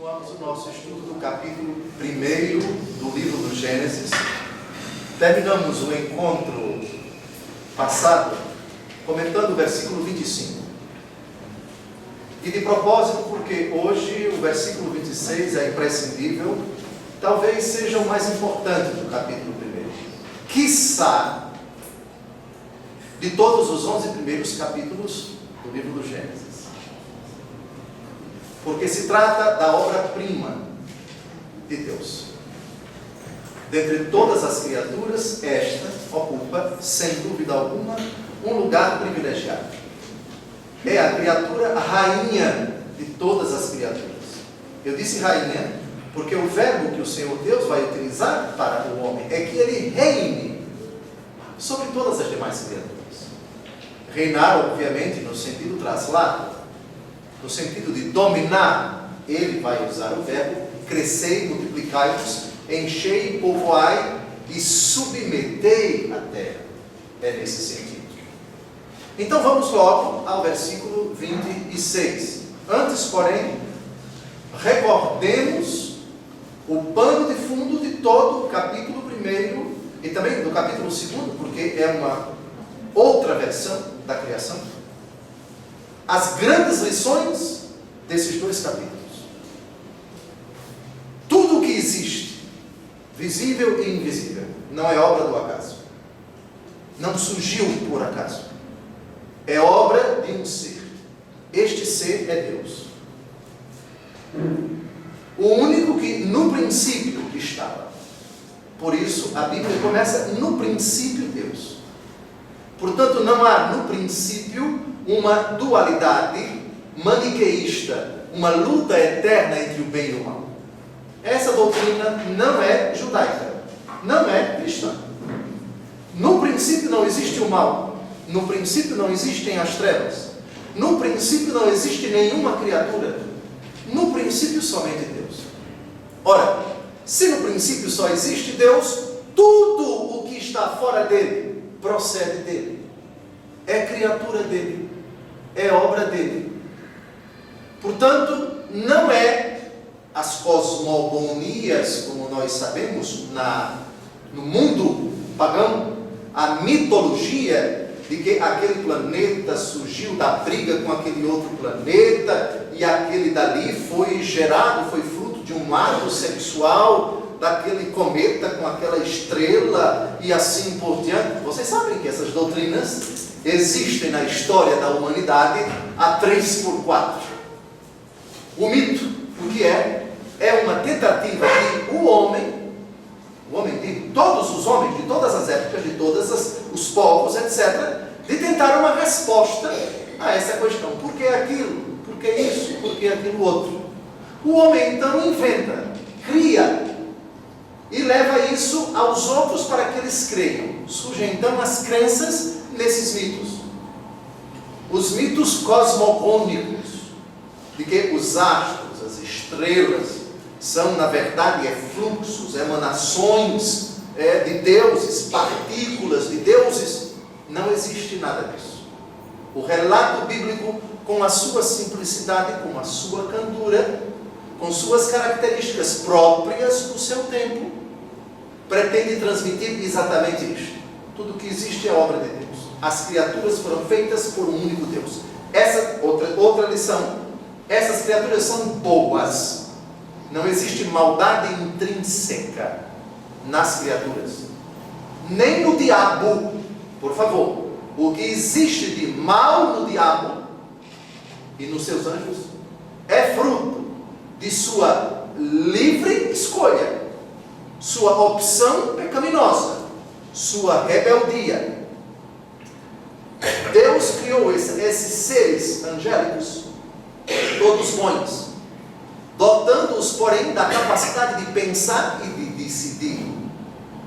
Continuamos o nosso estudo do capítulo 1 do livro do Gênesis. Terminamos o encontro passado comentando o versículo 25. E de propósito, porque hoje o versículo 26 é imprescindível, talvez seja o mais importante do capítulo 1. Quiçá, de todos os 11 primeiros capítulos do livro do Gênesis. Porque se trata da obra-prima de Deus. Dentre todas as criaturas, esta ocupa, sem dúvida alguma, um lugar privilegiado. É a criatura rainha de todas as criaturas. Eu disse rainha porque o verbo que o Senhor Deus vai utilizar para o homem é que ele reine sobre todas as demais criaturas. Reinar, obviamente, no sentido traslado, no sentido de dominar. Ele vai usar o verbo crescei, multiplicai-vos, enchei, povoai e submetei a terra. É nesse sentido. Então vamos logo ao versículo 26. Antes, porém, recordemos o pano de fundo de todo o capítulo 1 e também do capítulo 2, porque é uma outra versão da criação. As grandes lições desses dois capítulos. Tudo o que existe, visível e invisível, não é obra do acaso. Não surgiu por acaso. É obra de um ser. Este ser é Deus. O único que no princípio estava. Por isso a Bíblia começa no princípio Deus. Portanto, não há no princípio uma dualidade maniqueísta, uma luta eterna entre o bem e o mal. Essa doutrina não é judaica, não é cristã. No princípio não existe o mal, no princípio não existem as trevas, no princípio não existe nenhuma criatura, no princípio somente Deus. Ora, se no princípio só existe Deus, tudo o que está fora dele procede dele, é criatura dele, é obra dele. Portanto, não é as cosmogonias, como nós sabemos, no mundo pagão, a mitologia de que aquele planeta surgiu da briga com aquele outro planeta, e aquele dali foi gerado, foi fruto de um ato sexual daquele cometa com aquela estrela, e assim por diante. Vocês sabem que essas doutrinas existem na história da humanidade há 3x4. O mito, o que é uma tentativa de o homem de todos os homens, de todas as épocas, de todos os povos, etc., de tentar uma resposta a essa questão. Por que aquilo? Por que isso? Por que aquilo outro? O homem então inventa, cria, e leva isso aos outros para que eles creiam. Surgem então as crenças nesses mitos. Os mitos cosmogônicos, de que os astros, as estrelas, são na verdade fluxos, emanações de deuses, partículas de deuses. Não existe nada disso. O relato bíblico, com a sua simplicidade, com a sua candura, com suas características próprias do seu tempo, pretende transmitir exatamente isto. Tudo que existe é obra de Deus. As criaturas foram feitas por um único Deus. Essa outra lição. Essas criaturas são boas. Não existe maldade intrínseca nas criaturas. Nem no diabo. Por favor. O que existe de mal no diabo e nos seus anjos é fruto de sua livre escolha, sua opção pecaminosa, sua rebeldia. Deus criou esses seres angélicos, todos bons, dotando-os, porém, da capacidade de pensar e de decidir,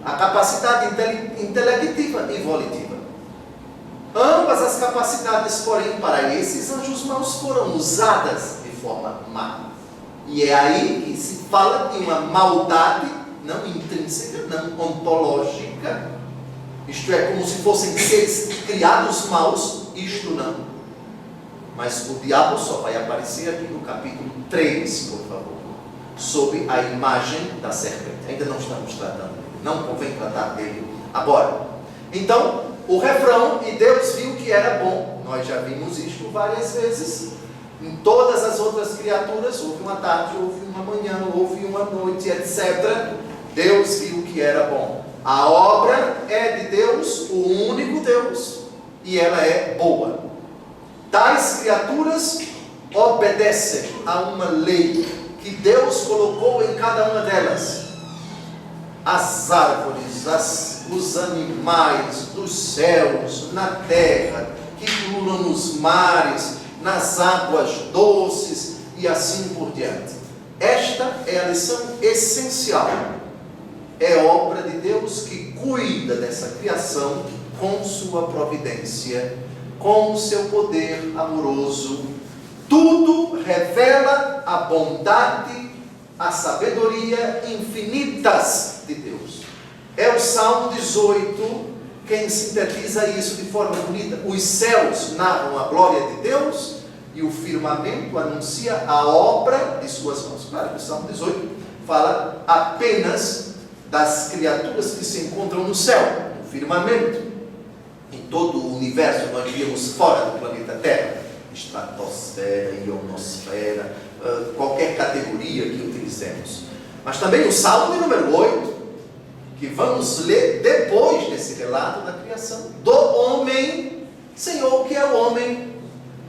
a capacidade intelectiva e volitiva. Ambas as capacidades, porém, para esses anjos maus foram usadas de forma má. E é aí que se fala de uma maldade não intrínseca, não ontológica, isto é, como se fossem seres criados maus, isto não. Mas o diabo só vai aparecer aqui no capítulo 3, por favor. sob a imagem da serpente. Ainda não estamos tratando, não convém tratar dele agora. Então, o refrão, e Deus viu que era bom. Nós já vimos isto várias vezes. Em todas as outras criaturas, houve uma tarde, houve uma manhã, houve uma noite, etc. Deus viu que era bom. A obra é de Deus, o único Deus, e ela é boa. Tais criaturas obedecem a uma lei que Deus colocou em cada uma delas. As árvores, os animais dos céus, na terra, que pululam nos mares, nas águas doces e assim por diante. Esta é a lição essencial. É obra de Deus que cuida dessa criação com sua providência, com o seu poder amoroso. Tudo revela a bondade, a sabedoria infinitas de Deus. É o Salmo 18 quem sintetiza isso de forma bonita. Os céus narram a glória de Deus e o firmamento anuncia a obra de suas mãos. Claro que o Salmo 18 fala apenas das criaturas que se encontram no céu, no firmamento. Em todo o universo nós vivemos fora do planeta Terra, estratosfera, ionosfera, qualquer categoria que utilizemos. Mas também o Salmo de número 8, que vamos ler depois desse relato da criação, do homem. Senhor, o que é o homem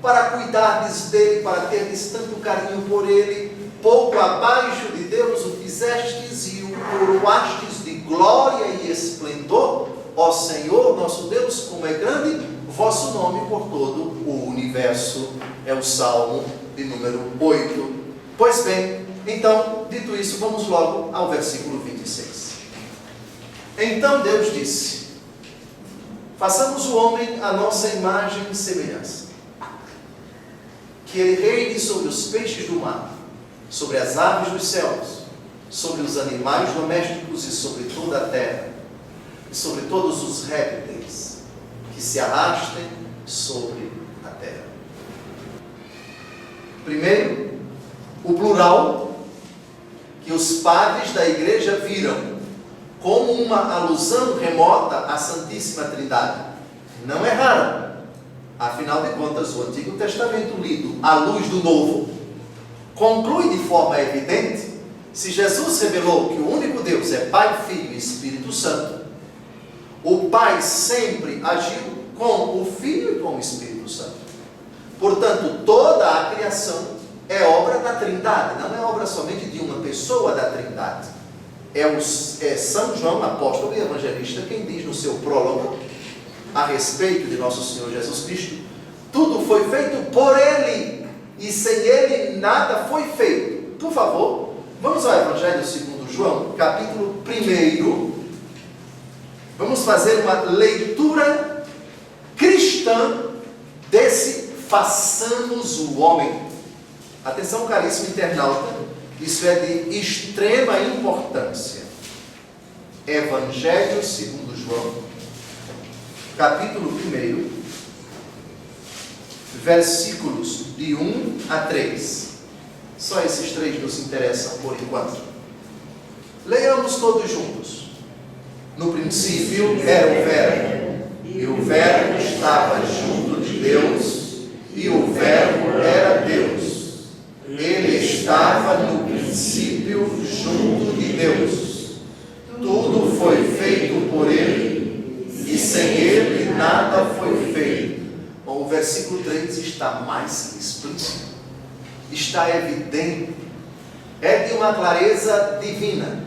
para cuidardes dele, para terdes tanto carinho por ele? Pouco abaixo de Deus o fizestes e o coroastes de glória e esplendor. Ó Senhor, nosso Deus, como é grande vosso nome por todo o universo. É o Salmo de número 8. Pois bem, então, dito isso, vamos logo ao versículo 26. Então Deus disse: façamos o homem à nossa imagem e semelhança, que ele reine sobre os peixes do mar, sobre as aves dos céus, sobre os animais domésticos e sobre toda a terra, e sobre todos os répteis que se arrastem sobre a terra. Primeiro, o plural que os padres da igreja viram como uma alusão remota à Santíssima Trindade. Não é raro. Afinal de contas, o Antigo Testamento lido à luz do Novo conclui de forma evidente: se Jesus revelou que o único Deus é Pai, Filho e Espírito Santo, o Pai sempre agiu com o Filho e com o Espírito Santo. Portanto, toda a criação é obra da Trindade, não é obra somente de uma pessoa da Trindade. É São João, apóstolo e evangelista, quem diz no seu prólogo a respeito de nosso Senhor Jesus Cristo: tudo foi feito por Ele, e sem Ele nada foi feito. Por favor, vamos ao Evangelho segundo João, capítulo 1. Vamos fazer uma leitura cristã desse façamos o homem. Atenção, caríssimo internauta, isso é de extrema importância. Evangelho segundo João, capítulo 1, versículos de 1 a 3. Só esses 3 nos interessam por enquanto. Leiamos todos juntos. No princípio era o Verbo, e o Verbo estava junto de Deus, e o Verbo era Deus. Ele estava no princípio junto de Deus. Tudo foi feito por Ele, e sem Ele nada foi feito. Bom, o versículo 3 está mais explícito, está evidente, é de uma clareza divina.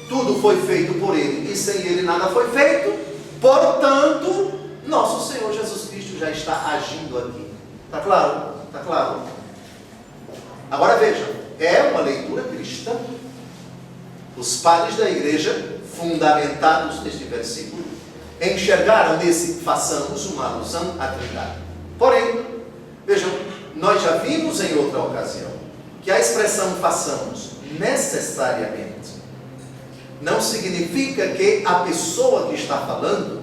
Tudo foi feito por Ele, e sem Ele nada foi feito. Portanto, nosso Senhor Jesus Cristo já está agindo aqui. Está claro? Está claro? Agora vejam, é uma leitura cristã. Os padres da igreja, fundamentados neste versículo, enxergaram nesse façamos uma alusão à Trindade. Porém, vejam, nós já vimos em outra ocasião que a expressão façamos necessariamente não significa que a pessoa que está falando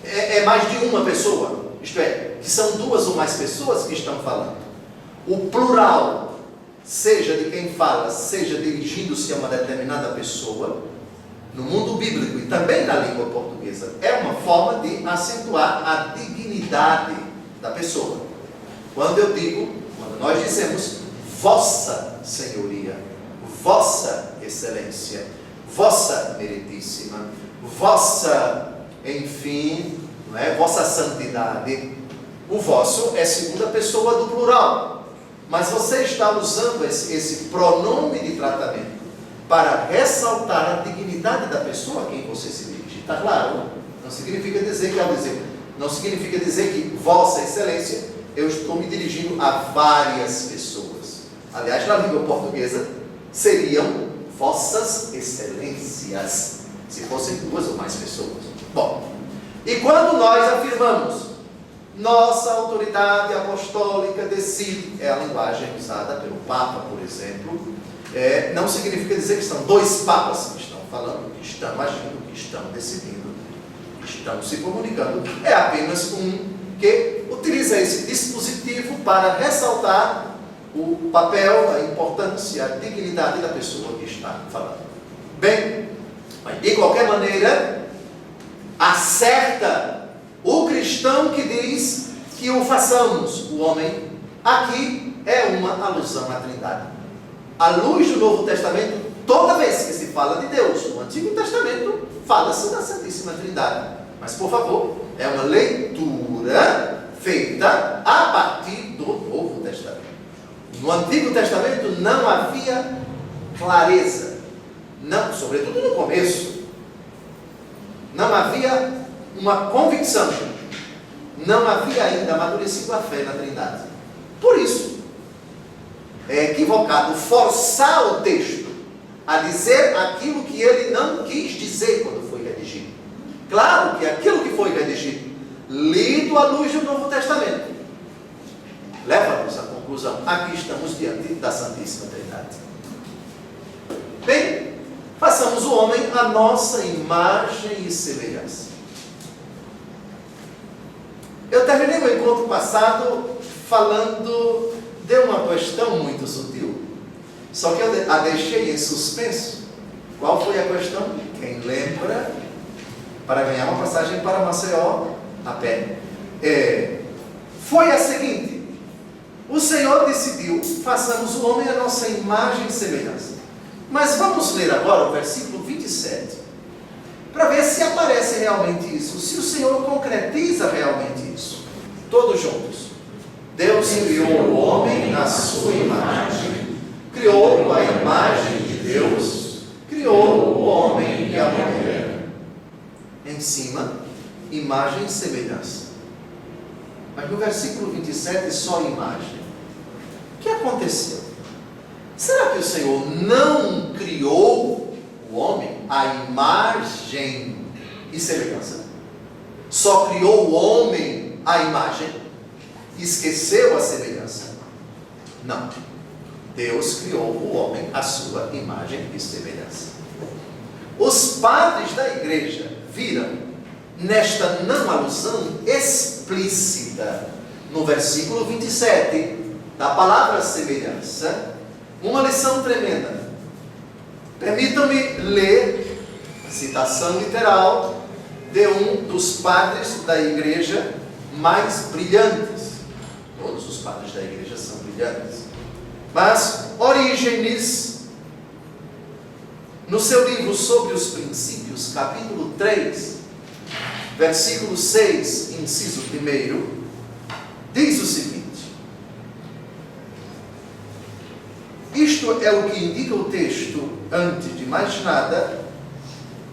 é mais de uma pessoa, isto é, que são 2 ou mais pessoas que estão falando. O plural seja de quem fala, seja dirigindo-se a uma determinada pessoa, no mundo bíblico e também na língua portuguesa, é uma forma de acentuar a dignidade da pessoa. Quando nós dizemos Vossa Senhoria, Vossa Excelência, Vossa Meritíssima, Vossa, enfim, não é? Vossa Santidade, o vosso é segunda pessoa do plural, mas você está usando esse pronome de tratamento para ressaltar a dignidade da pessoa a quem você se dirige. Está claro? Não significa dizer que Vossa Excelência, eu estou me dirigindo a várias pessoas. Aliás, na língua portuguesa, seriam Vossas Excelências, se fossem duas ou mais pessoas. Bom, e quando nós afirmamos nossa autoridade apostólica decide, é a linguagem usada pelo Papa, por exemplo, não significa dizer que são dois papas que estão falando, que estão agindo, que estão decidindo, que estão se comunicando. É apenas um que utiliza esse dispositivo para ressaltar o papel, a importância, a dignidade da pessoa que está falando. Bem, mas de qualquer maneira, acerta o cristão que diz que o façamos, o homem. Aqui é uma alusão à Trindade. À luz do Novo Testamento, toda vez que se fala de Deus, no Antigo Testamento, fala-se da Santíssima Trindade. Mas, por favor, é uma leitura feita a partir do Novo Testamento. No Antigo Testamento não havia clareza, não, sobretudo no começo, não havia uma convicção, não havia ainda amadurecido a fé na Trindade. Por isso, é equivocado forçar o texto a dizer aquilo que ele não quis dizer quando foi redigido. Claro que aquilo que foi redigido, lido à luz do Novo Testamento, leva-nos à conclusão: aqui estamos diante da Santíssima Trindade. Bem, façamos o homem à nossa imagem e semelhança. Eu terminei o encontro passado falando de uma questão muito sutil, só que eu a deixei em suspenso. Qual foi a questão? Quem lembra? Para ganhar uma passagem para Maceió a pé. Foi a seguinte: o Senhor decidiu, façamos o homem à nossa imagem e semelhança. Mas vamos ler agora o versículo 27, para ver se aparece realmente isso, se o Senhor concretiza realmente isso. Todos juntos. Deus criou o homem na sua imagem, criou a imagem de Deus, criou o homem e a mulher. Em cima, imagem e semelhança. Mas no versículo 27, só imagem. O que aconteceu? Será que o Senhor não criou o homem à imagem e semelhança? Só criou o homem à imagem? Esqueceu a semelhança? Não. Deus criou o homem à sua imagem e semelhança. Os padres da igreja viram nesta não alusão explícita, no versículo 27, da palavra semelhança, uma lição tremenda. Permitam-me ler a citação literal de um dos padres da igreja mais brilhantes. Todos os padres da igreja são brilhantes. Mas Orígenes, no seu livro Sobre os Princípios, capítulo 3, versículo 6, inciso 1, diz o seguinte: isto é o que indica o texto, antes de mais nada,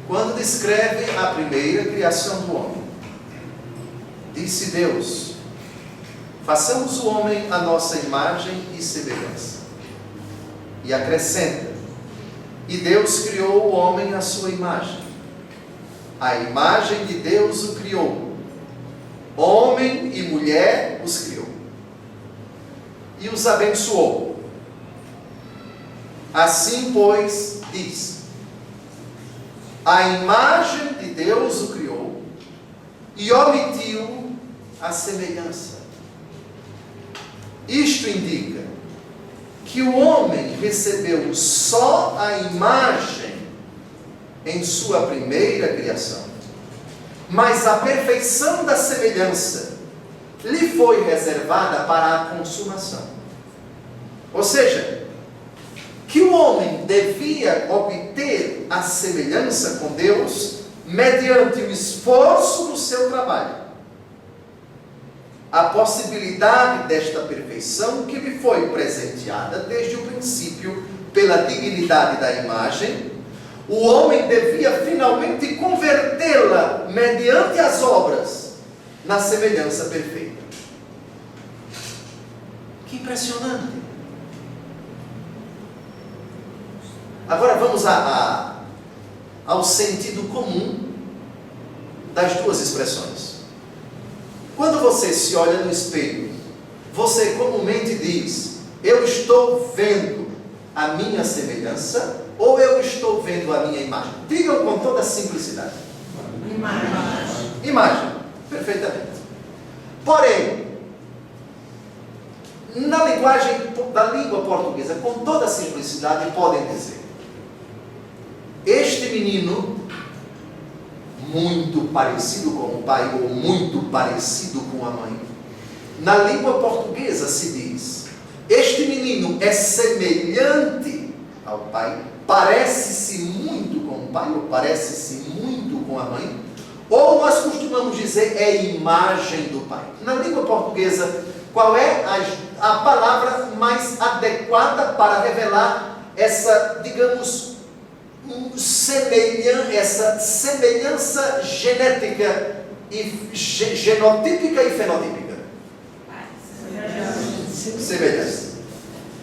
quando descreve a primeira criação do homem. Disse Deus: façamos o homem à nossa imagem e semelhança. E acrescenta: e Deus criou o homem à sua imagem. A imagem de Deus o criou. Homem e mulher os criou. E os abençoou. Assim, pois, diz: a imagem de Deus o criou e omitiu a semelhança. Isto indica que o homem recebeu só a imagem em sua primeira criação, mas a perfeição da semelhança lhe foi reservada para a consumação. Ou seja, que o homem devia obter a semelhança com Deus mediante o esforço do seu trabalho. A possibilidade desta perfeição que lhe foi presenteada desde o princípio pela dignidade da imagem, o homem devia finalmente convertê-la mediante as obras na semelhança perfeita. Que impressionante! Agora vamos ao sentido comum das duas expressões. Quando você se olha no espelho, você comumente diz: eu estou vendo a minha semelhança ou eu estou vendo a minha imagem? Digam com toda simplicidade. Imagem, perfeitamente. Porém, na linguagem da língua portuguesa, com toda simplicidade, podem dizer: este menino, muito parecido com o pai ou muito parecido com a mãe. Na língua portuguesa se diz: este menino é semelhante ao pai, parece-se muito com o pai ou parece-se muito com a mãe, ou nós costumamos dizer é imagem do pai. Na língua portuguesa, qual é a palavra mais adequada para revelar essa, digamos, essa semelhança genética e genotípica e fenotípica? Semelhança.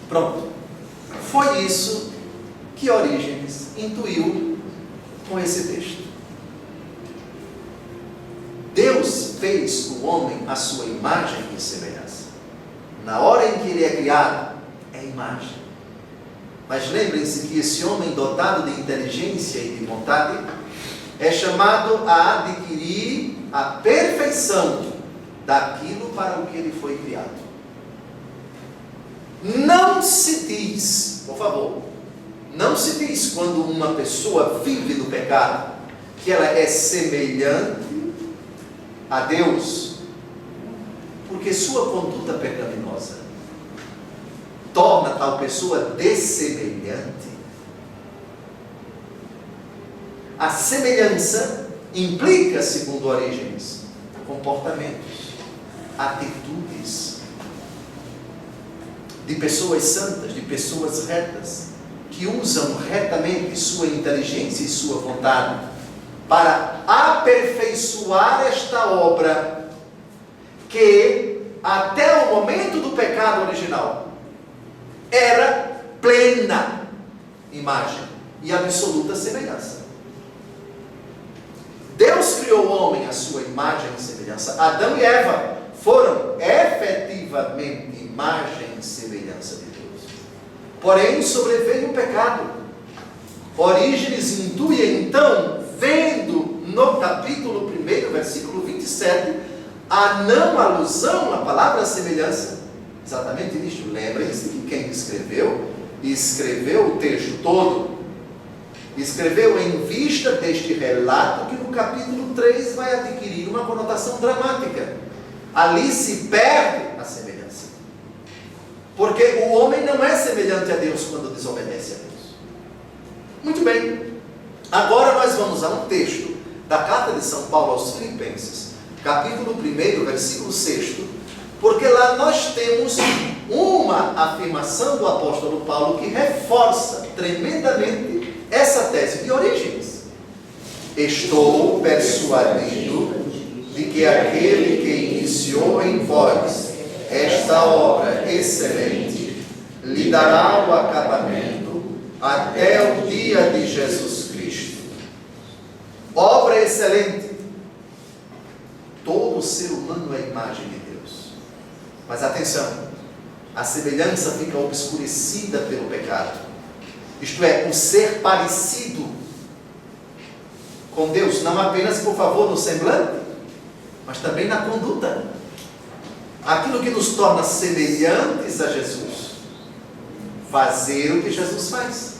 Pronto. Foi isso que Orígenes intuiu com esse texto. Deus fez o homem à sua imagem e semelhança. Na hora em que ele é criado, é imagem. Mas lembrem-se que esse homem dotado de inteligência e de vontade é chamado a adquirir a perfeição daquilo para o que ele foi criado. Não se diz, por favor, não se diz quando uma pessoa vive no pecado que ela é semelhante a Deus, porque sua conduta pecaminosa torna tal pessoa dessemelhante. A semelhança implica, segundo Orígenes, comportamentos, atitudes de pessoas santas, de pessoas retas, que usam retamente sua inteligência e sua vontade para aperfeiçoar esta obra que, até o momento do pecado original, era plena imagem e absoluta semelhança. Deus criou o homem à sua imagem e semelhança. Adão e Eva foram efetivamente imagem e semelhança de Deus. Porém, sobreveio o pecado. Orígenes intui então, vendo no capítulo 1, versículo 27, a não alusão à palavra semelhança, exatamente nisto. Lembrem-se que quem escreveu o texto todo, escreveu em vista deste relato que no capítulo 3 vai adquirir uma conotação dramática. Ali se perde a semelhança, porque o homem não é semelhante a Deus quando desobedece a Deus. Muito bem, agora nós vamos a um texto da carta de São Paulo aos Filipenses, capítulo 1, versículo 6, porque lá nós temos uma afirmação do apóstolo Paulo que reforça tremendamente essa tese de Orígenes. Estou persuadido de que aquele que iniciou em vós esta obra excelente lhe dará o acabamento até o dia de Jesus Cristo. Obra excelente. Todo ser humano é imagem de Deus. Mas atenção, a semelhança fica obscurecida pelo pecado. Isto é, o ser parecido com Deus, não apenas, por favor, no semblante, mas também na conduta. Aquilo que nos torna semelhantes a Jesus fazer o que Jesus faz,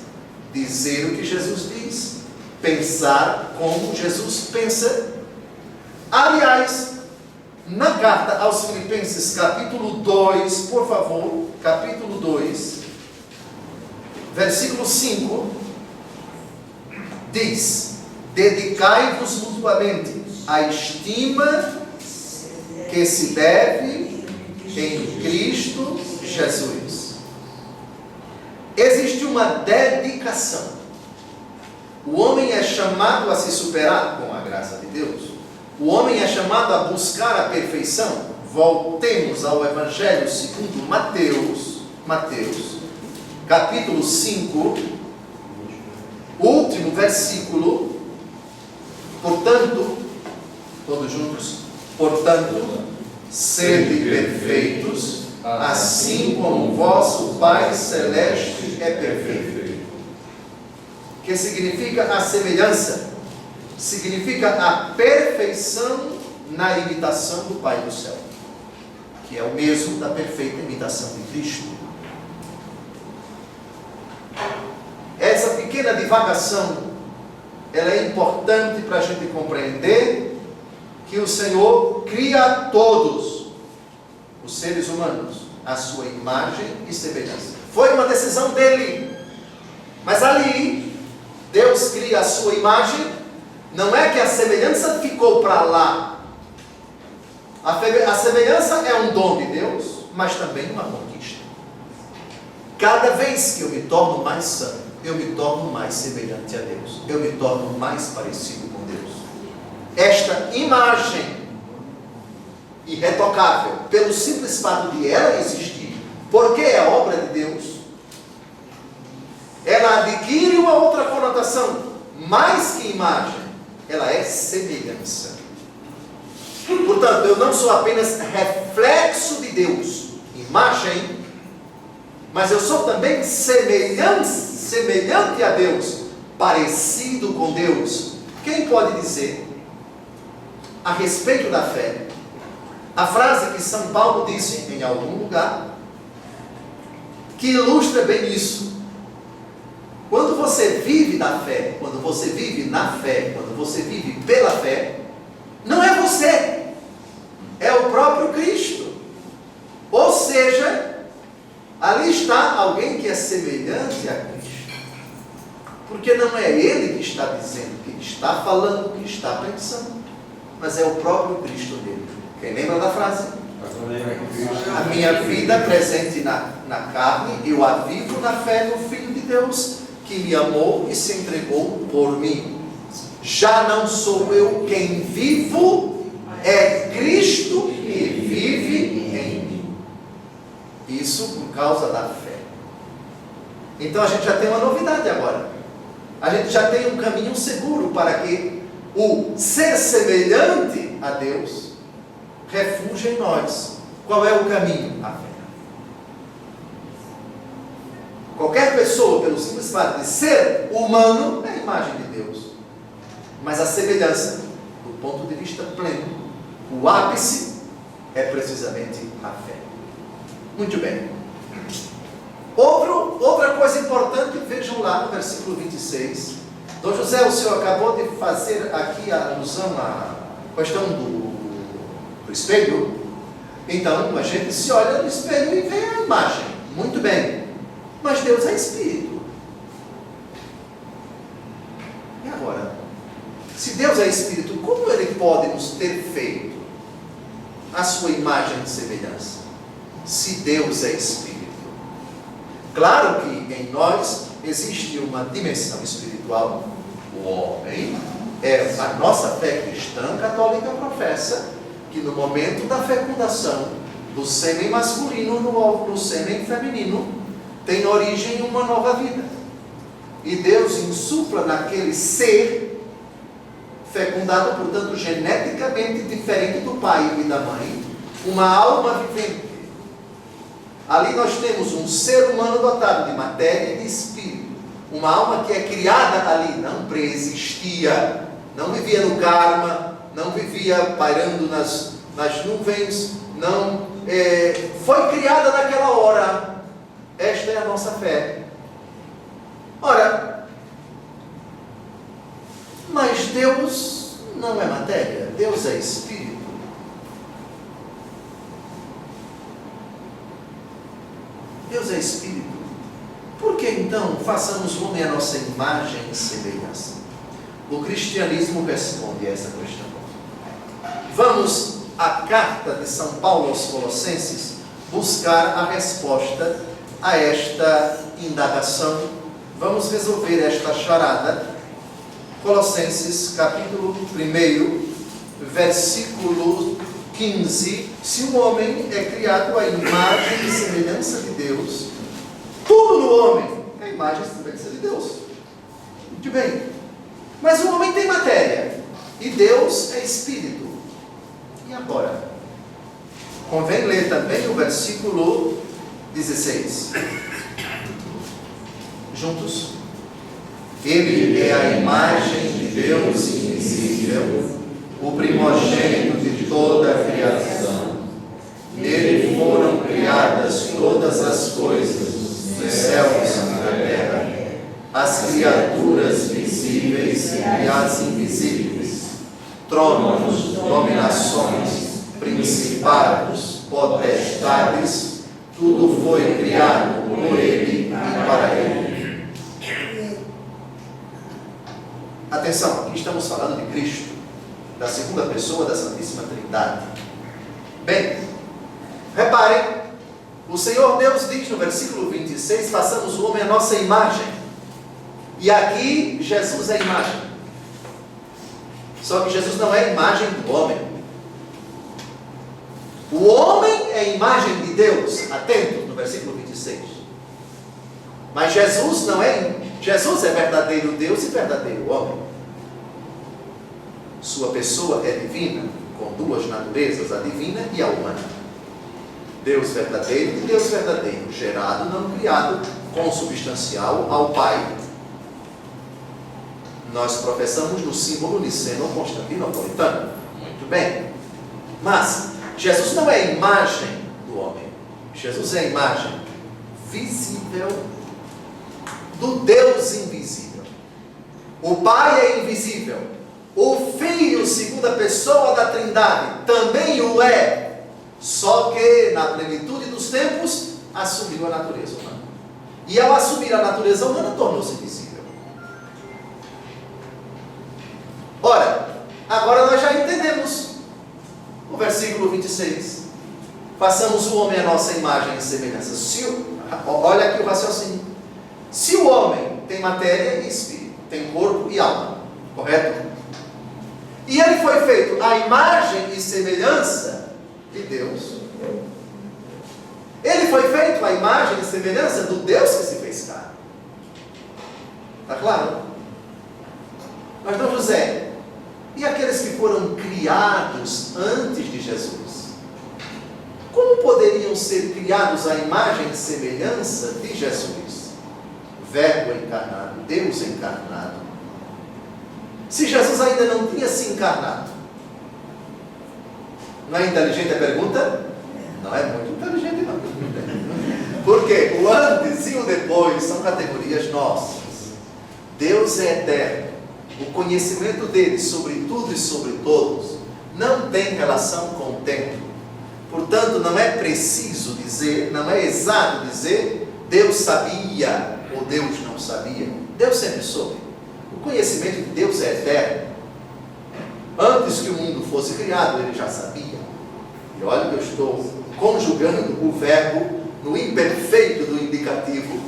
dizer o que Jesus diz, pensar como Jesus pensa. Aliás, na carta aos Filipenses, capítulo 2, por favor, capítulo 2, versículo 5, diz: dedicai-vos mutuamente à estima que se deve em Cristo Jesus. Existe uma dedicação. O homem é chamado a se superar com a graça de Deus. O homem é chamado a buscar a perfeição. Voltemos ao Evangelho segundo Mateus, capítulo 5, último versículo. Portanto, todos juntos, portanto, sede perfeitos, assim como o vosso Pai Celeste é perfeito. Que significa a semelhança? Significa a perfeição na imitação do Pai do céu, que é o mesmo da perfeita imitação de Cristo. Essa pequena divagação, ela é importante para a gente compreender que o Senhor cria todos os seres humanos à sua imagem e semelhança. Foi uma decisão dele, mas ali Deus cria a sua imagem. Não é que a semelhança ficou para lá. A semelhança é um dom de Deus, mas também uma conquista. Cada vez que eu me torno mais santo, eu me torno mais semelhante a Deus. Eu me torno mais parecido com Deus. Esta imagem irretocável, pelo simples fato de ela existir, porque é obra de Deus, ela adquire uma outra conotação. Mais que imagem, ela é semelhança. Portanto, eu não sou apenas reflexo de Deus, imagem, mas eu sou também semelhante a Deus, parecido com Deus. Quem pode dizer a respeito da fé a frase que São Paulo disse em algum lugar, que ilustra bem isso? Quando você vive da fé, quando você vive na fé, quando você vive pela fé, não é você, é o próprio Cristo. Ou seja, ali está alguém que é semelhante a Cristo, porque não é ele que está dizendo, que está falando, que está pensando, mas é o próprio Cristo dele. Quem lembra da frase? A minha vida presente na carne, eu a vivo na fé no Filho de Deus, que me amou e se entregou por mim. Já não sou eu quem vivo, é Cristo que vive em mim. Isso por causa da fé. Então a gente já tem uma novidade agora. A gente já tem um caminho seguro para que o ser semelhante a Deus refugie em nós. Qual é o caminho? A fé. Qualquer pessoa, pelo simples fato de ser humano, é a imagem de Deus. Mas a semelhança, do ponto de vista pleno, o ápice, é precisamente a fé. Muito bem. Outra coisa importante, vejam lá no versículo 26. Dom José, o senhor acabou de fazer aqui a alusão à questão do espelho. Então, a gente se olha no espelho e vê a imagem. Muito bem. Mas Deus é Espírito. E agora? Se Deus é Espírito, como Ele pode nos ter feito a sua imagem e semelhança? Se Deus é Espírito. Claro que em nós existe uma dimensão espiritual. O homem, a nossa fé cristã católica professa que no momento da fecundação do sêmen masculino no sêmen feminino, tem origem uma nova vida. E Deus insufla naquele ser fecundado, portanto, geneticamente diferente do pai e da mãe, uma alma vivente. Ali nós temos um ser humano dotado de matéria e de espírito. Uma alma que é criada ali, não preexistia, não vivia no karma, não vivia pairando nas nuvens, não foi criada naquela hora. Esta é a nossa fé. Ora, mas Deus não é matéria, Deus é Espírito. Deus é Espírito. Por que então façamos o homem à nossa imagem e semelhança? O cristianismo responde a essa questão. Vamos à carta de São Paulo aos Colossenses buscar a resposta a esta indagação. Vamos resolver esta charada. Colossenses capítulo 1, versículo 15. Se o homem é criado à imagem e semelhança de Deus, tudo no homem é a imagem e semelhança de Deus. Muito bem. Mas o homem tem matéria e Deus é Espírito. E agora? Convém ler também o versículo 16. Juntos. Ele é a imagem de Deus invisível, o primogênito de toda a criação. Nele foram criadas todas as coisas, dos céus e da terra, as criaturas visíveis e as invisíveis, tronos, dominações, principados, potestades, tudo foi criado por Ele e para Ele. Atenção, aqui estamos falando de Cristo, da segunda pessoa da Santíssima Trindade. Bem, reparem, o Senhor Deus diz no versículo 26, façamos o homem à nossa imagem. E aqui Jesus é a imagem. Só que Jesus não é a imagem do homem. O homem é a imagem de Deus. Atento no versículo 26. Mas Jesus não é. Jesus é verdadeiro Deus e verdadeiro homem. Sua pessoa é divina, com duas naturezas, a divina e a humana. Deus verdadeiro e Deus verdadeiro, gerado, não criado, consubstancial ao Pai. Nós professamos no símbolo niceno-constantinopolitano. Muito bem. Mas Jesus não é a imagem do homem. Jesus é a imagem visível do Deus invisível. O Pai é invisível. O Filho, segunda pessoa da Trindade, também o é. Só que, na plenitude dos tempos, assumiu a natureza humana. E ao assumir a natureza humana, tornou-se invisível. Ora, agora nós já entendemos o versículo 26. Façamos o homem à nossa imagem e semelhança. Olha aqui o raciocínio. Se o homem tem matéria e espírito, tem corpo e alma, correto? E ele foi feito à imagem e semelhança de Deus. Ele foi feito à imagem e semelhança do Deus que se fez carne. Está claro? Mas Dom José, e aqueles que foram criados antes de Jesus? Como poderiam ser criados à imagem e semelhança de Jesus? Verbo encarnado, Deus encarnado. Se Jesus ainda não tinha se encarnado. Não é inteligente a pergunta? Não é muito inteligente, não. Porque o antes e o depois são categorias nossas. Deus é eterno. O conhecimento dele sobre tudo e sobre todos não tem relação com o tempo. Portanto, não é preciso dizer, não é exato dizer, Deus sabia ou Deus não sabia. Deus sempre soube. O conhecimento de Deus é eterno. Antes que o mundo fosse criado, ele já sabia. E olha que eu estou conjugando o verbo no imperfeito do indicativo,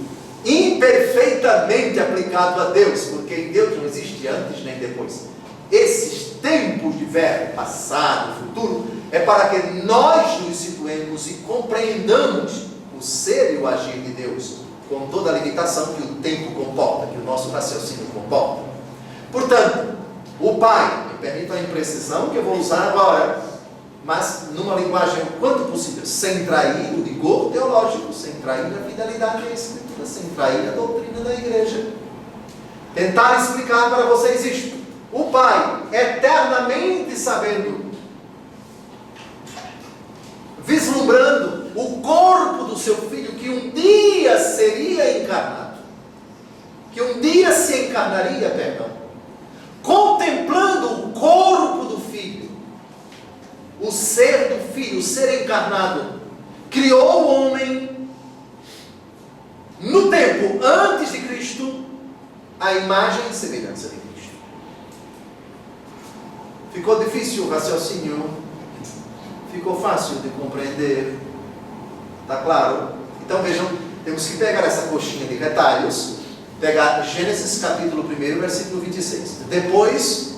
imperfeitamente aplicado a Deus, porque em Deus não existe antes nem depois. Esses tempos de verbo, passado, futuro, é para que nós nos situemos e compreendamos o ser e o agir de Deus, com toda a limitação que o tempo comporta, que o nosso raciocínio comporta. Portanto, o Pai, me permita a imprecisão que eu vou usar agora, mas numa linguagem o quanto possível, sem trair o rigor teológico, sem trair a fidelidade à Escritura, sem trair a doutrina da igreja. Tentar explicar para vocês isto. O Pai, eternamente sabendo, vislumbrando o corpo do seu Filho, que que um dia seria encarnado, que um dia se encarnaria, perdão, contemplando o corpo do Filho, o ser do Filho, o ser encarnado, criou o homem no tempo antes de Cristo, a imagem e semelhança de Cristo. Ficou difícil o raciocínio? Ficou fácil de compreender? Está claro? Então vejam, temos que pegar essa coxinha de retalhos, pegar Gênesis capítulo 1, versículo 26. Depois,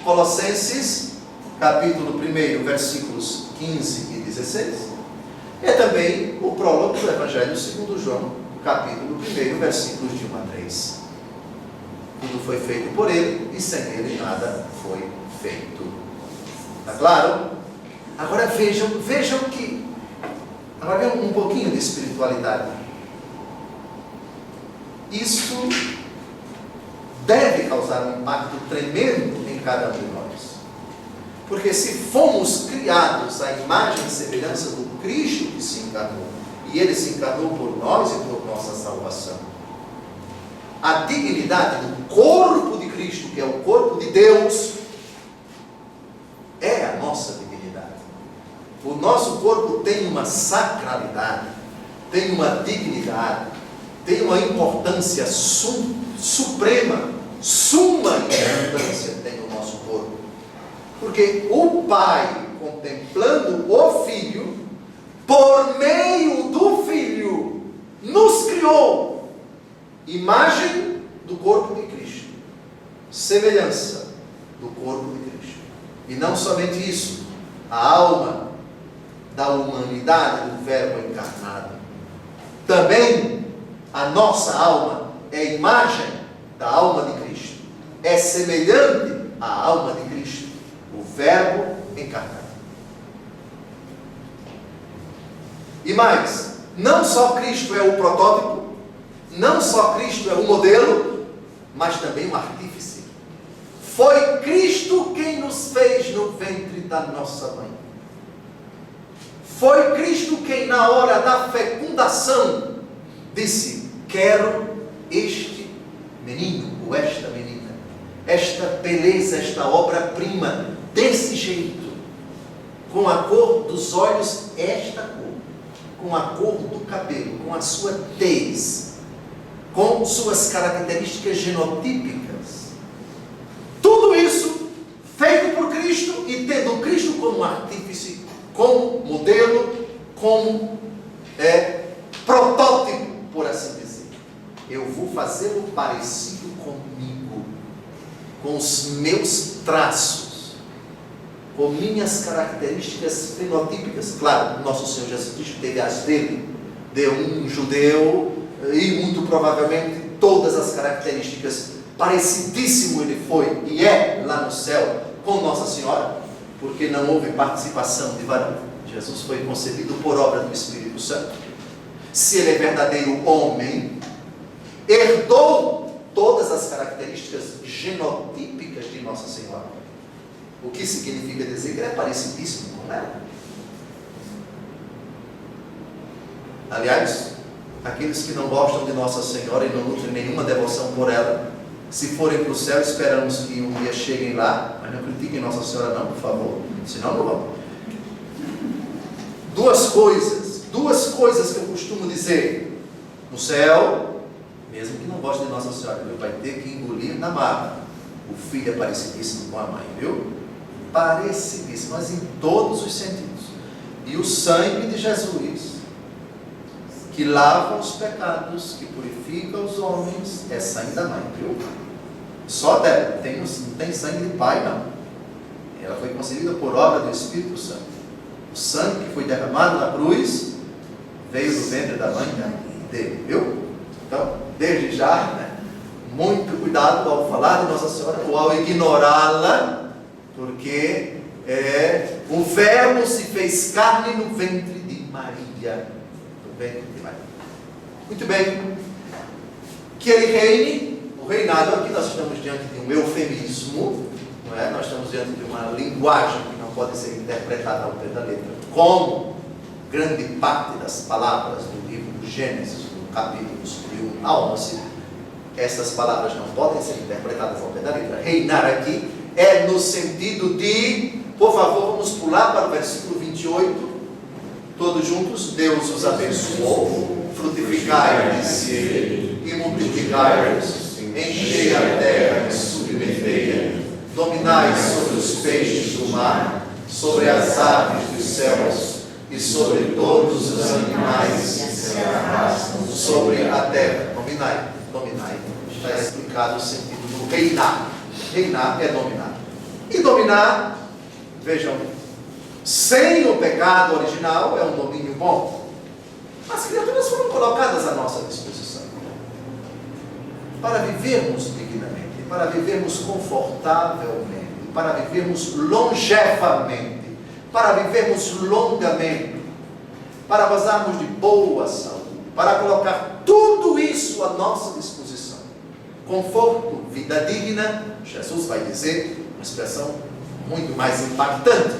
Colossenses capítulo 1, versículos 15 e 16. E também o prólogo do Evangelho segundo João, capítulo 1, versículos de 1 a 3. Tudo foi feito por ele, e sem ele nada foi feito. Está claro? Agora vejam que... Agora vejam um pouquinho de espiritualidade. Isso deve causar um impacto tremendo em cada um de nós. Porque se fomos criados à imagem e semelhança do Cristo que se encarnou, e Ele se encarnou por nós e por nossa salvação, a dignidade do corpo de Cristo, que é o corpo de Deus, é a nossa dignidade. O nosso corpo tem uma sacralidade, tem uma dignidade, tem uma importância suprema, suma importância tem o nosso corpo. Porque o Pai, contemplando o Filho, por meio do Filho, nos criou imagem do corpo de Cristo, semelhança do corpo de Cristo. E não somente isso, a alma da humanidade do Verbo encarnado. Também a nossa alma é imagem da alma de Cristo, é semelhante à alma de Cristo, o Verbo encarnado. E mais, não só Cristo é o protótipo, não só Cristo é o modelo, mas também o artífice. Foi Cristo quem nos fez no ventre da nossa mãe. Foi Cristo quem, na hora da fecundação, disse: quero este menino, ou esta menina, esta beleza, esta obra-prima, desse jeito, com a cor dos olhos, esta cor, com a cor do cabelo, com a sua tez, com suas características genotípicas. Tudo isso feito por Cristo e tendo Cristo como artífice, como modelo, como protótipo, por assim dizer. Eu vou fazê-lo parecido comigo, com os meus traços, com minhas características fenotípicas. Claro, nosso Senhor Jesus Cristo teve as dele, de um judeu, e muito provavelmente todas as características, parecidíssimo ele foi e é lá no céu com Nossa Senhora, porque não houve participação de varão. Jesus foi concebido por obra do Espírito Santo. Se ele é verdadeiro homem, herdou todas as características genotípicas de Nossa Senhora, o que significa dizer que ele é parecidíssimo com ela. Aliás, aqueles que não gostam de Nossa Senhora e não nutrem nenhuma devoção por ela, se forem para o céu, esperamos que um dia cheguem lá, mas não critiquem Nossa Senhora não, por favor, senão não vão. Duas coisas que eu costumo dizer: no céu, mesmo que não goste de Nossa Senhora, ele vai ter que engolir na marra. O filho é parecidíssimo com a mãe, viu? Parecidíssimo, mas em todos os sentidos. E o sangue de Jesus, que lava os pecados, que purifica os homens, é sangue da mãe, viu? Só dela, não tem sangue de pai, não. Ela foi concebida por obra do Espírito Santo. O sangue que foi derramado na cruz veio do ventre da mãe dele, viu? Então, desde já, muito cuidado ao falar de Nossa Senhora ou ao ignorá-la, porque o Verbo se fez carne no ventre de Maria. No ventre de Maria. Muito bem. Que ele reine. O reinado, aqui nós estamos diante de um eufemismo, não é? Nós estamos diante de uma linguagem que não pode ser interpretada ao pé da letra, como grande parte das palavras do livro do Gênesis, no capítulos de 1 a 11, essas palavras não podem ser interpretadas ao pé da letra. Reinar aqui é no sentido de, por favor, vamos pular para o versículo 28, todos juntos. Deus os abençoou, frutificai-vos e multiplicai-vos, enchei a terra e submetei-a, dominai sobre os peixes do mar, sobre as aves dos céus e sobre todos os animais que se arrastam sobre a terra. Dominai. Está explicado o sentido do reinar. Reinar é dominar. E dominar, vejam, sem o pecado original, é um domínio bom. As criaturas foram colocadas à nossa disposição para vivermos dignamente, para vivermos confortavelmente, para vivermos longevamente, para vivermos longamente, para gozarmos de boa saúde, para colocar tudo isso à nossa disposição. Conforto, vida digna. Jesus vai dizer uma expressão muito mais impactante: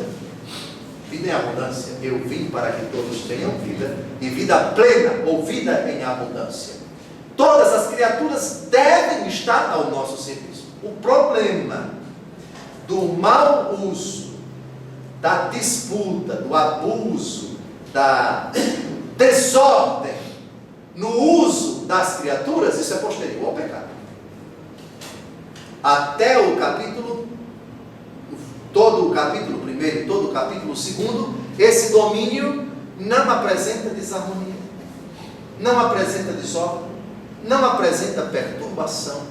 vida em abundância. Eu vim para que todos tenham vida, e vida plena, ou vida em abundância. Todas as criaturas devem estar ao nosso serviço. O problema do mau uso, da disputa, do abuso, da desordem no uso das criaturas, isso é posterior ao pecado. Até o capítulo, todo o capítulo 1 e todo o capítulo 2, esse domínio não apresenta desarmonia, não apresenta desordem, não apresenta perturbação.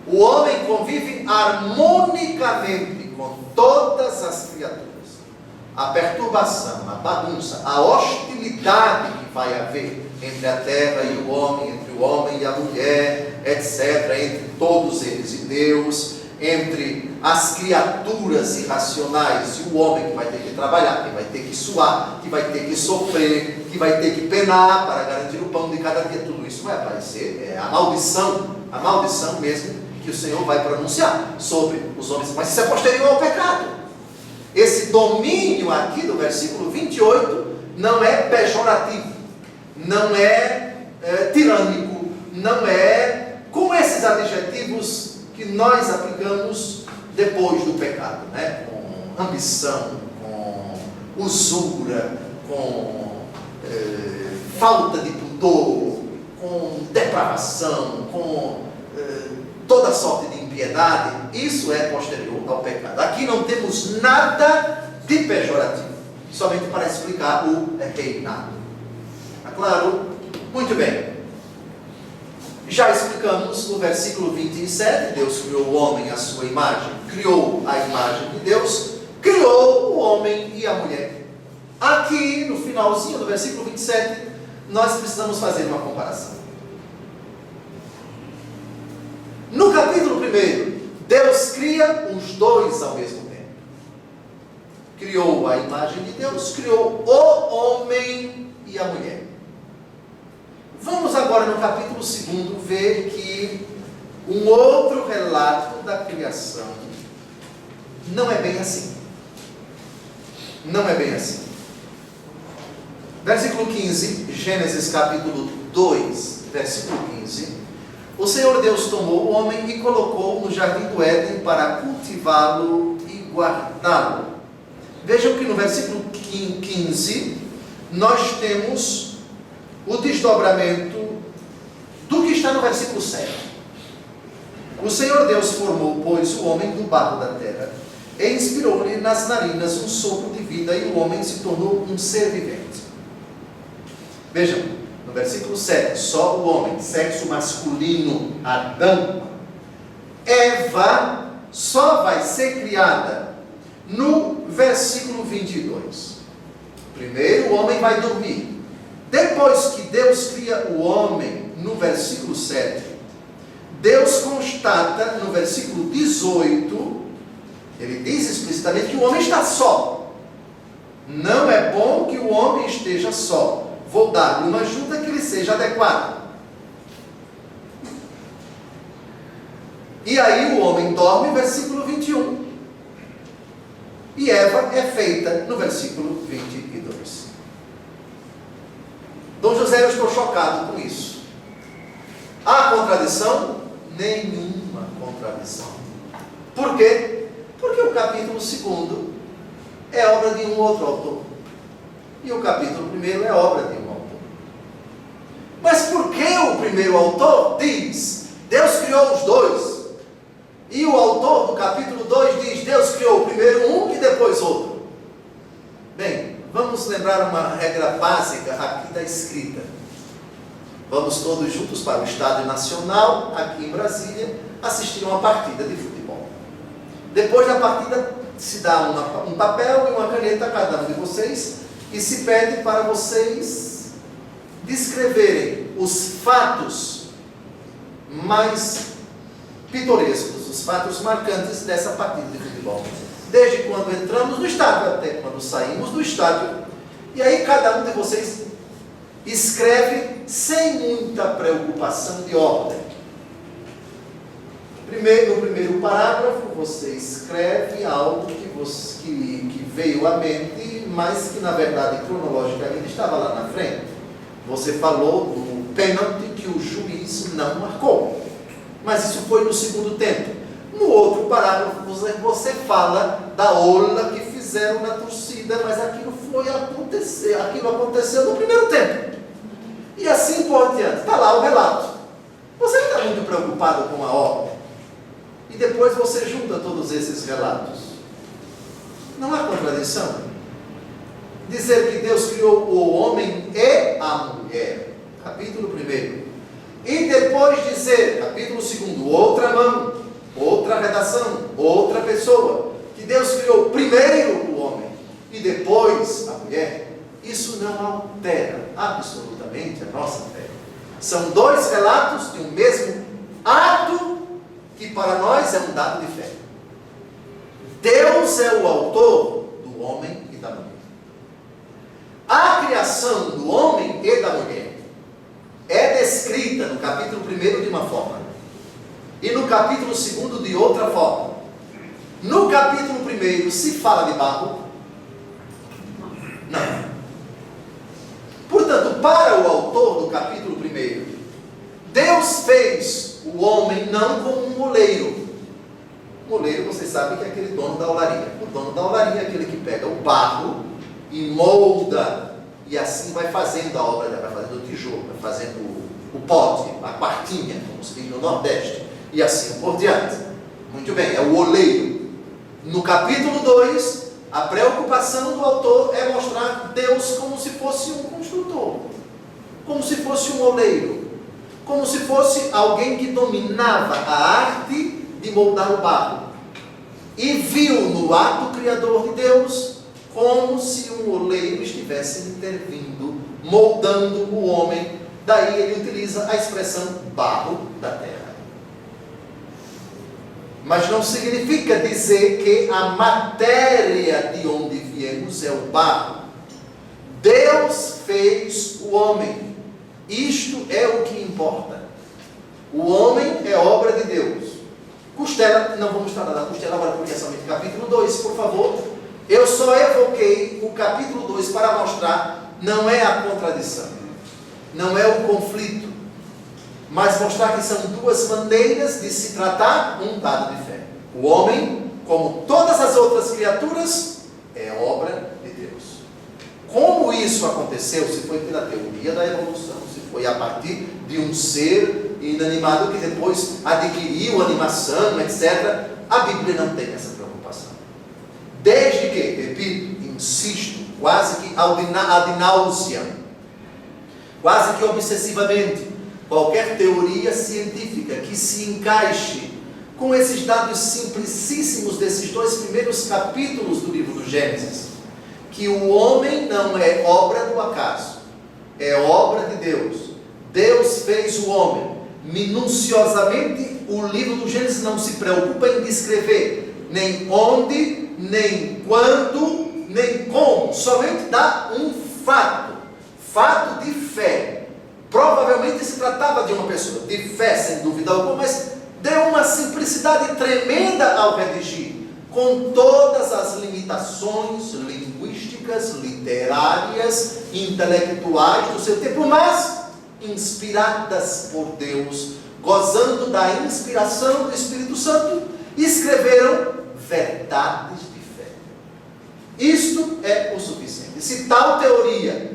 O homem convive harmonicamente com todas as criaturas. A perturbação, a bagunça, a hostilidade que vai haver entre a terra e o homem, entre o homem e a mulher, etc., entre todos eles e Deus, entre as criaturas irracionais e o homem, que vai ter que trabalhar, que vai ter que suar, que vai ter que sofrer, que vai ter que penar para garantir o pão de cada dia. Tudo isso vai aparecer, é a maldição mesmo que o Senhor vai pronunciar sobre os homens. Mas isso é posterior ao pecado. Esse domínio aqui do versículo 28 não é pejorativo, não é tirânico, não é com esses adjetivos que nós aplicamos depois do pecado, né? Com ambição, com usura, com falta de pudor, com depravação, com toda sorte de impiedade. Isso é posterior ao pecado. Aqui não temos nada de pejorativo, somente para explicar o reinado. Está claro? Muito bem. Já explicamos no versículo 27, Deus criou o homem à sua imagem, criou a imagem de Deus, criou o homem e a mulher. Aqui, no finalzinho do versículo 27, nós precisamos fazer uma comparação. No capítulo 1, Deus cria os dois ao mesmo tempo. Criou a imagem de Deus, criou o homem e a mulher. Vamos agora no capítulo 2 ver que um outro relato da criação não é bem assim. Não é bem assim. Versículo 15, Gênesis capítulo 2, versículo 15. O Senhor Deus tomou o homem e colocou no jardim do Éden para cultivá-lo e guardá-lo. Vejam que no versículo 15 nós temos o desdobramento do que está no versículo 7. O Senhor Deus formou, pois, o homem do barro da terra e inspirou-lhe nas narinas um sopro de vida, e o homem se tornou um ser vivente. Vejam, no versículo 7, só o homem, sexo masculino, Adão. Eva só vai ser criada no versículo 22. Primeiro o homem vai dormir. Depois que Deus cria o homem, no versículo 7, Deus constata no versículo 18, ele diz explicitamente que o homem está só. Não é bom que o homem esteja só. Vou dar-lhe uma ajuda que lhe seja adequada. E aí o homem dorme, versículo 21. E Eva é feita no versículo 22. Dom José, eu estou chocado com isso. Há contradição? Nenhuma contradição. Por quê? Porque o capítulo 2 é obra de um outro autor. E o capítulo 1 é obra de um autor. Mas por que o primeiro autor diz, Deus criou os dois? E o autor do capítulo 2 diz, Deus criou primeiro um e depois outro? Bem, vamos lembrar uma regra básica aqui da escrita. Vamos todos juntos para o Estádio Nacional, aqui em Brasília, assistir uma partida de futebol. Depois da partida, se dá um papel e uma caneta a cada um de vocês, e se pede para vocês descreverem os fatos mais pitorescos, os fatos marcantes dessa partida de futebol. Desde quando entramos no estádio até quando saímos do estádio. E aí cada um de vocês escreve sem muita preocupação de ordem. No primeiro parágrafo, você escreve algo que veio à mente, mas que na verdade cronologicamente estava lá na frente. Você falou do pênalti que o juiz não marcou, mas isso foi no segundo tempo. No outro parágrafo, você fala da ola que fizeram na torcida, mas aquilo aconteceu no primeiro tempo. E assim por diante. Está lá o relato. Você está muito preocupado com a ordem. E depois você junta todos esses relatos. Não há contradição. Dizer que Deus criou o homem e a mulher, capítulo 1. E depois dizer, capítulo 2, outra mão, outra redação, outra pessoa, que Deus criou primeiro o homem e depois a mulher. Isso não altera absolutamente a nossa fé. São dois relatos de um mesmo ato que para nós é um dado de fé. Deus é o autor do homem e da mulher. A criação do homem e da mulher é descrita no capítulo 1 de uma forma e no capítulo 2 de outra forma. No capítulo 1 se fala de barro? Não. Portanto, para o autor do capítulo 1, Deus fez o homem não como um moleiro. Moleiro, vocês sabem que é aquele dono da olaria. O dono da olaria é aquele que pega o barro e molda, e assim vai fazendo a obra, vai fazendo o tijolo, vai fazendo o pote, a quartinha, como se diz no Nordeste, e assim por diante. Muito bem, é o oleiro. No capítulo 2, a preocupação do autor é mostrar Deus como se fosse um construtor, como se fosse um oleiro, como se fosse alguém que dominava a arte de moldar o barro, e viu no ato criador de Deus como se um oleiro estivesse intervindo, moldando o homem. Daí ele utiliza a expressão barro da terra. Mas não significa dizer que a matéria de onde viemos é o barro. Deus fez o homem. Isto é o que importa. O homem é obra de Deus. Costela, não vamos falar da costela agora porque é somente capítulo 2, por favor. Eu só evoquei o capítulo 2 para mostrar, não é a contradição, não é o conflito, mas mostrar que são duas maneiras de se tratar um dado de fé. O homem, como todas as outras criaturas, é obra de Deus. Como isso aconteceu, se foi pela teoria da evolução, se foi a partir de um ser inanimado que depois adquiriu animação, etc., a Bíblia não tem essa preocupação. Desde que, repito, insisto, quase que ad nauseam, quase que obsessivamente, qualquer teoria científica que se encaixe com esses dados simplicíssimos desses 2 primeiros capítulos do livro do Gênesis, que o homem não é obra do acaso, é obra de Deus. Deus fez o homem. Minuciosamente, o livro do Gênesis não se preocupa em descrever nem onde, nem quando, nem como, somente dá um fato de fé. Provavelmente se tratava de uma pessoa de fé, sem dúvida alguma, mas deu uma simplicidade tremenda ao redigir, com todas as limitações linguísticas, literárias, intelectuais do seu tempo, mas inspiradas por Deus, gozando da inspiração do Espírito Santo, escreveram verdades de fé. Isto é o suficiente. Se tal teoria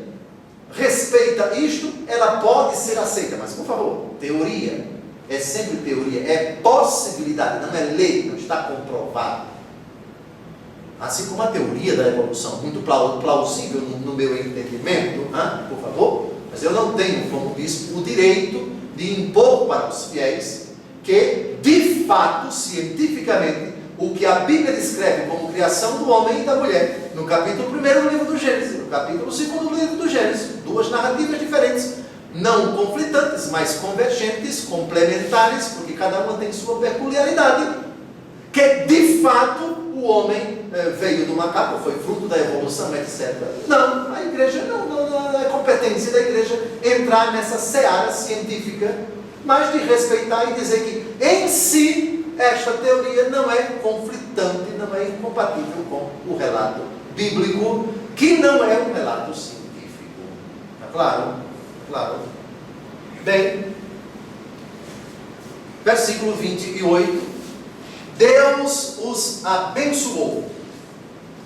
respeita isto, ela pode ser aceita. Mas, por favor, teoria é sempre teoria, é possibilidade, não é lei, não está comprovado. Assim como a teoria da evolução, muito plausível no meu entendimento, por favor, mas eu não tenho, como bispo, o direito de impor para os fiéis que, de fato, cientificamente, o que a Bíblia descreve como criação do homem e da mulher, no capítulo 1 do livro do Gênesis, no capítulo 2 do livro do Gênesis, duas narrativas diferentes, não conflitantes, mas convergentes, complementares, porque cada uma tem sua peculiaridade, que de fato o homem veio do macaco, foi fruto da evolução, etc. Não, a igreja não é competência da igreja entrar nessa seara científica, mas de respeitar e dizer que em si esta teoria não é conflitante, não é incompatível com o relato bíblico, que não é um relato científico. Está claro? Claro. Bem, versículo 28. Deus os abençoou.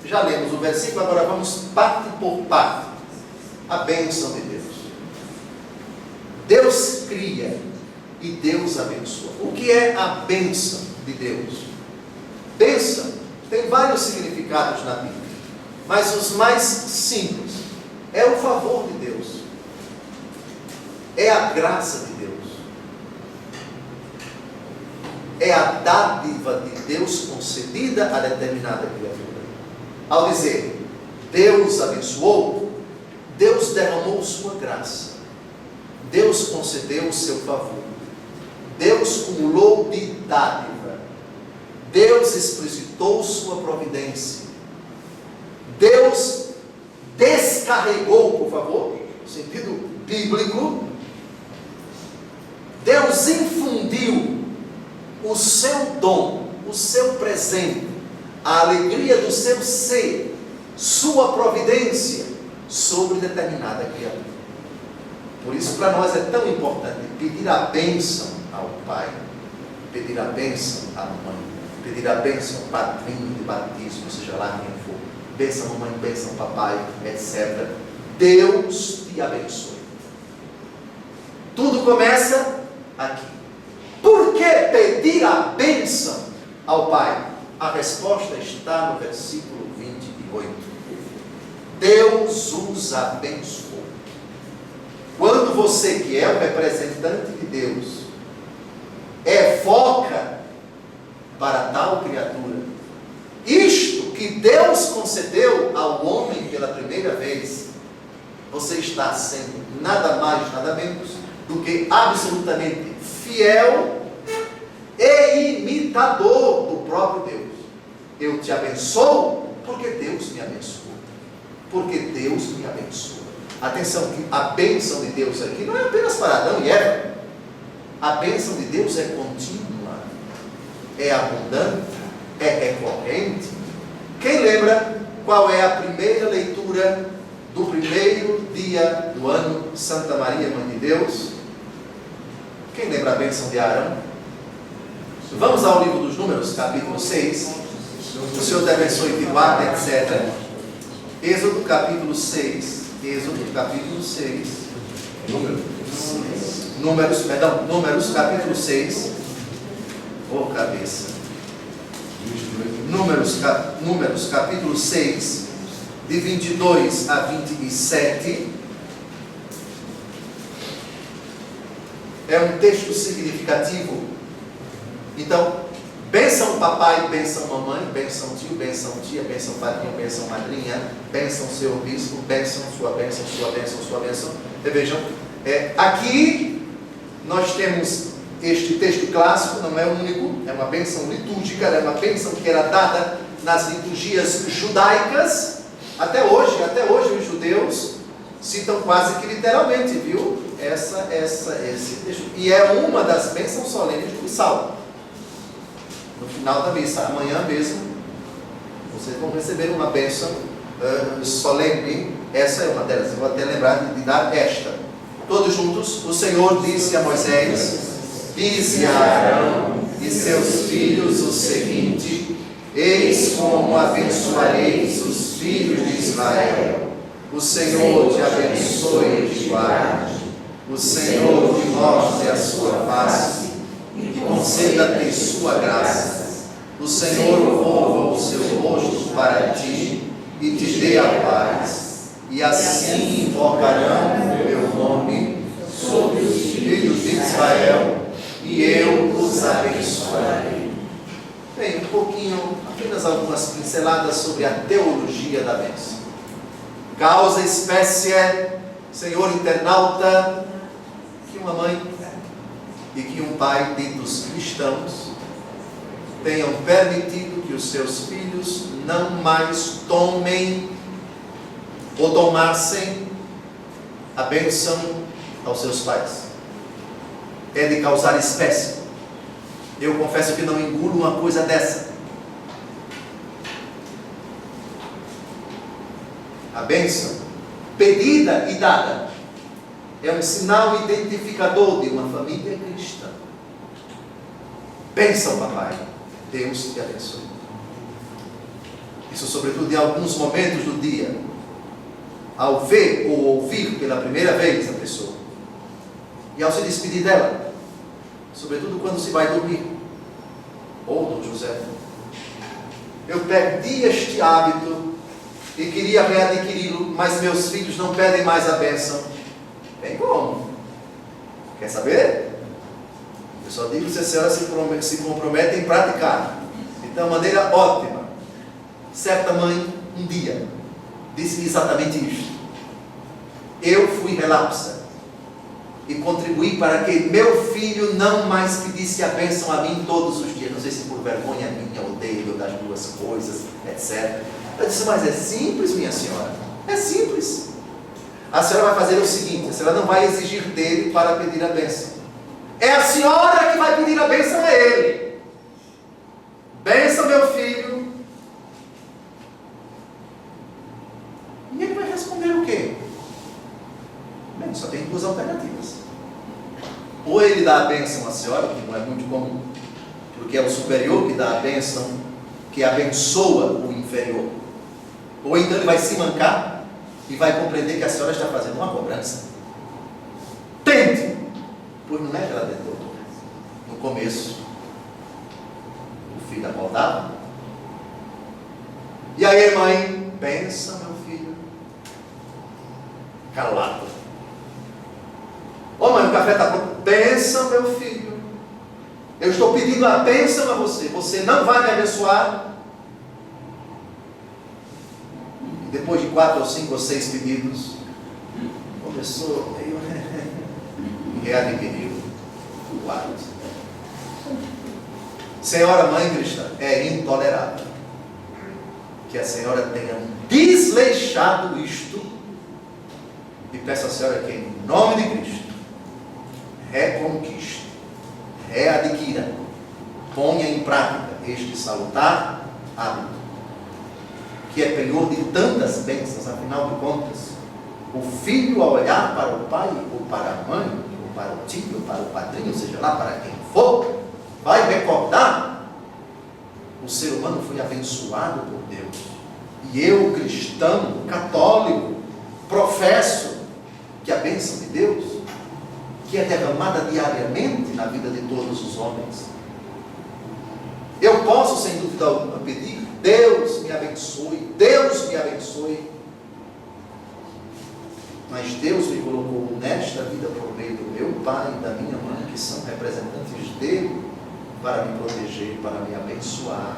Já lemos o versículo, agora vamos parte por parte. A bênção de Deus. Deus cria e Deus abençoa. O que é a bênção de Deus? Bênção tem vários significados na Bíblia, mas os mais simples é o favor de Deus, é a graça de Deus, é a dádiva de Deus concedida a determinada criatura. Ao dizer Deus abençoou, Deus derramou sua graça, Deus concedeu o seu favor, Deus cumulou de dádiva, Deus explicitou sua providência, Deus descarregou, por favor, no sentido bíblico, Deus infundiu o seu dom, o seu presente, a alegria do seu ser, sua providência sobre determinada criatura. Por isso, para nós é tão importante pedir a bênção ao pai, pedir a bênção à mãe, pedir a bênção ao padrinho de batismo, seja lá quem for, bênção mamãe, bênção papai, etc. Deus te abençoe. Tudo começa aqui. Por que pedir a bênção ao pai? A resposta está no versículo 28. Deus os abençoou. Quando você, que é o representante de Deus, evoca para tal criatura isto que Deus concedeu ao homem pela primeira vez, você está sendo nada mais, nada menos do que absolutamente fiel e imitador do próprio Deus. Eu te abençoo porque Deus me abençoou. Porque Deus me abençoa. Atenção, que a bênção de Deus aqui não é apenas para Adão e Eva. A bênção de Deus é contínua, é abundante, é recorrente. Quem lembra qual é a primeira leitura do primeiro dia do ano, Santa Maria, Mãe de Deus? Quem lembra a bênção de Arão? Vamos ao livro dos Números, capítulo 6. O Senhor te abençoe, te guarde, etc. Êxodo capítulo 6. Êxodo capítulo 6. Números capítulo 6. Oh, cabeça. Números capítulo 6, de 22 a 27. É um texto significativo. Então, bênção papai, bênção mamãe, bênção tio, bênção tia, bênção padrinho, bênção madrinha, bênção senhor bispo, bênção, sua bênção, sua bênção, sua bênção. E vejam, aqui nós temos este texto clássico, não é único, é uma bênção litúrgica, é uma bênção que era dada nas liturgias judaicas. Até hoje os judeus citam quase que literalmente, viu? Esse texto. E é uma das bênçãos solenes do missal. No final da missa, amanhã mesmo, Vocês vão receber uma bênção solene. Essa é uma delas. Eu vou até lembrar de dar esta. Todos juntos. O Senhor disse a Moisés: dize a Arão e seus filhos o seguinte: eis como abençoareis os filhos de Israel. O Senhor te abençoe e te guarde. O Senhor te mostre a sua face e conceda-te sua graça. O Senhor volva o seu rosto para ti e te dê a paz. E assim invocarão o meu nome sobre os filhos de Israel, e eu os abençoarei. Bem, um pouquinho, apenas algumas pinceladas sobre a teologia da bênção. Causa espécie, senhor internauta, que uma mãe e que um pai ditos cristãos tenham permitido que os seus filhos não mais tomem ou tomassem a bênção aos seus pais. É de causar espécie. Eu confesso que não engulo uma coisa dessa. A bênção, pedida e dada, é um sinal identificador de uma família cristã. Bênção, papai. Deus te abençoe. Isso, sobretudo, em alguns momentos do dia, ao ver ou ouvir pela primeira vez a pessoa, e ao se despedir dela, sobretudo quando se vai dormir, ou Dom José. Eu perdi este hábito e queria readquiri-lo, mas meus filhos não pedem mais a bênção. Bem como? Quer saber? Eu só digo se a senhora se compromete em praticar. Então, maneira ótima. Certa mãe, um dia, disse-me exatamente isto. Eu fui relapsa e contribuí para que meu filho não mais pedisse a bênção a mim todos os dias. Não sei se por vergonha minha ou dele, ou das duas coisas, etc. Eu disse: mas é simples, minha senhora. É simples. A senhora vai fazer o seguinte: a senhora não vai exigir dele para pedir a bênção. É a senhora que vai pedir a bênção a ele. Bênção, meu filho. E ele vai responder o quê? Bem, só tem duas alternativas. Ou ele dá a bênção à senhora, que não é muito comum, porque é o superior que dá a bênção, que abençoa o inferior. Ou então ele vai se mancar e vai compreender que a senhora está fazendo uma cobrança. Tente! Pois não é que ela tentou. No começo, o filho acordava. E aí, mãe, pensa, meu filho. Calado. Ô mãe, o café está pronto. Pensa, meu filho. Eu estou pedindo a bênção a você. Você não vai me abençoar. E depois de 4 ou 5 ou 6 pedidos, começou meio readquiriu o hábito. Senhora mãe cristã, é intolerável que a senhora tenha desleixado isto, e peço à senhora que, em nome de Cristo, reconquiste, readquira, ponha em prática este salutar hábito, que é penhor de tantas bênçãos. Afinal de contas, o filho, ao olhar para o pai ou para a mãe, ou para o tio, ou para o padrinho, seja lá para quem for, vai recordar: o ser humano foi abençoado por Deus. E eu, cristão, católico, professo que a bênção de Deus, que é derramada diariamente na vida de todos os homens, eu posso, sem dúvida alguma, pedir: Deus me abençoe, Deus me abençoe. Mas Deus me colocou nesta vida por meio do meu pai e da minha mãe, que são representantes dele, para me proteger, para me abençoar,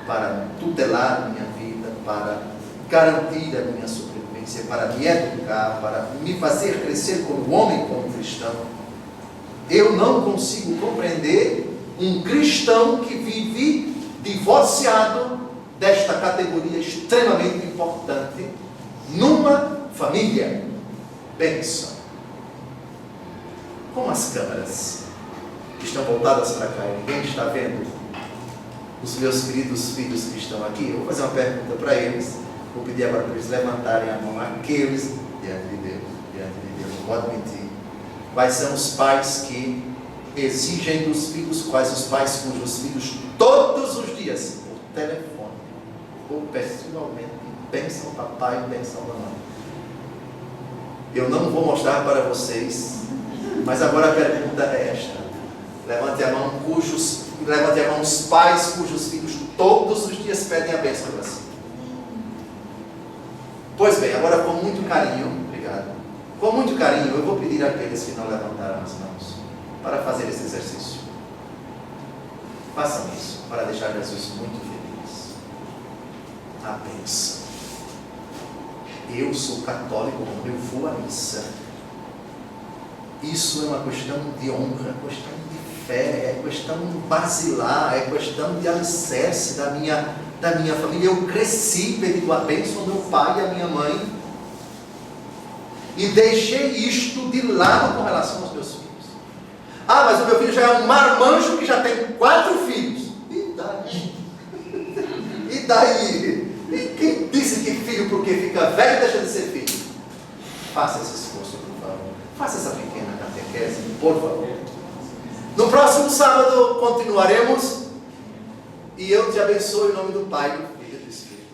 para tutelar a minha vida, para garantir a minha sobrevivência, para me educar, para me fazer crescer como homem, como cristão. Eu não consigo compreender um cristão que vive divorciado desta categoria extremamente importante numa família. Bênção. Como as câmeras estão voltadas para cá e ninguém está vendo os meus queridos filhos que estão aqui, eu vou fazer uma pergunta para eles, vou pedir agora para eles levantarem a mão, aqueles diante de Deus, não pode mentir. Quais são os pais que exigem dos filhos, quais os pais cujos filhos todos os dias, por telefone ou pessoalmente, pensam papai e pensam mamãe? Eu não vou mostrar para vocês, mas agora a pergunta é esta. Levante a mão os pais cujos filhos todos os dias pedem a bênção para si. Pois bem, agora com muito carinho, obrigado. Com muito carinho, eu vou pedir àqueles que não levantaram as mãos para fazer esse exercício. Façam isso para deixar Jesus muito feliz. A bênção. Eu sou católico, eu vou à missa. Isso é uma questão de honra, é questão de fé, é questão basilar, é questão de alicerce da minha família. Eu cresci pedindo a bênção do meu pai e a minha mãe e deixei isto de lado com relação aos meus filhos. Ah, mas o meu filho já é um marmanjo que já tem 4 filhos. E daí? E daí? E quem disse que filho porque fica velho deixa de ser filho? Faça esse esforço, por favor. Faça essa pequena catequese, por favor. No próximo sábado continuaremos. E eu te abençoe em nome do Pai, do Filho e do Espírito.